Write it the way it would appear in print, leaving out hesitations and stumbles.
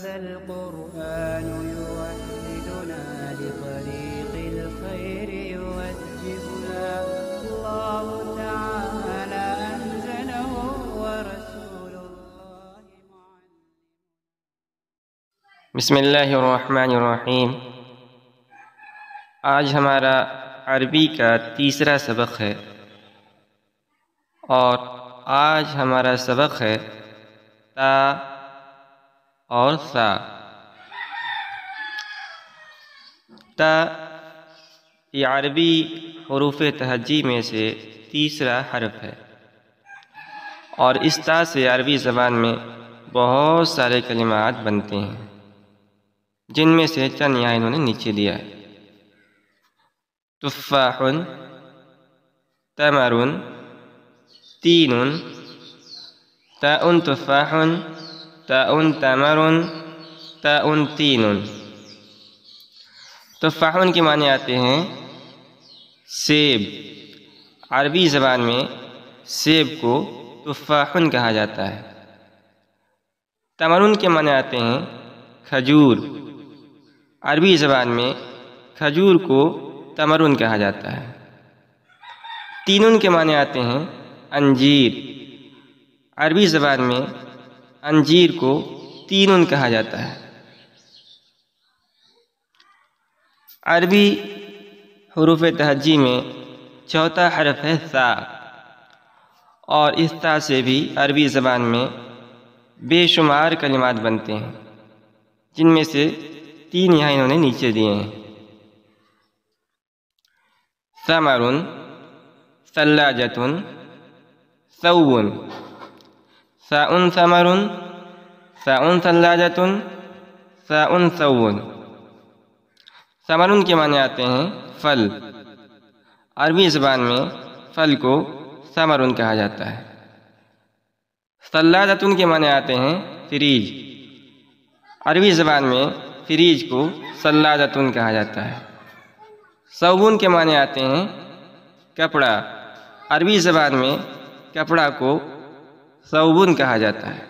هذا القرآن يوحدنا لطريق الخير يوجهنا الله تعالى أنزله ورسول الله معلم. بسم اللہ الرحمن الرحیم۔ آج ہمارا عربی کا تیسرا سبق ہے اور آج ہمارا سبق ہے تا اور سا۔ تا یہ عربی حروف تہجی میں سے تیسرا حرف ہے اور اس تا سے عربی زبان میں بہت سارے کلمات بنتے ہیں، جن میں سے چند یہاں انہوں نے نیچے دیا ہے۔ تفاح، تمر، تین، تاء تفاح، تاء تمر، تاء تین۔ تفاح کے معنی آتے ہیں سیب۔ عربی زبان میں سیب کو تفاح کہا جاتا ہے۔ تمر کے معنی آتے ہیں کھجور۔ عربی زبان میں کھجور کو تمر کہا جاتا ہے۔ تین کے معنی آتے ہیں انجیر۔ عربی زبان میں انجیر کو تین کہا جاتا ہے۔ عربی حروف تہجی میں چوتھا حرف ہے سا، اور اس تا سے بھی عربی زبان میں بے شمار کلمات بنتے ہیں، جن میں سے تین یہاں انہوں نے نیچے دیے ہیں۔ ثمر، ثلاجۃ، ثوب۔ ثاء ثمر، ثاء ثلاجۃ، ثاء ثوب۔ ثمر کے معنی آتے ہیں پھل۔ عربی زبان میں پھل کو ثمر کہا جاتا ہے۔ ثلاجۃ کے معنی آتے ہیں فریج۔ عربی زبان میں فریج کو ثلاجۃ کہا جاتا ہے۔ ثوب کے معنی آتے ہیں کپڑا۔ عربی زبان میں کپڑا کو ثوب کہا جاتا ہے۔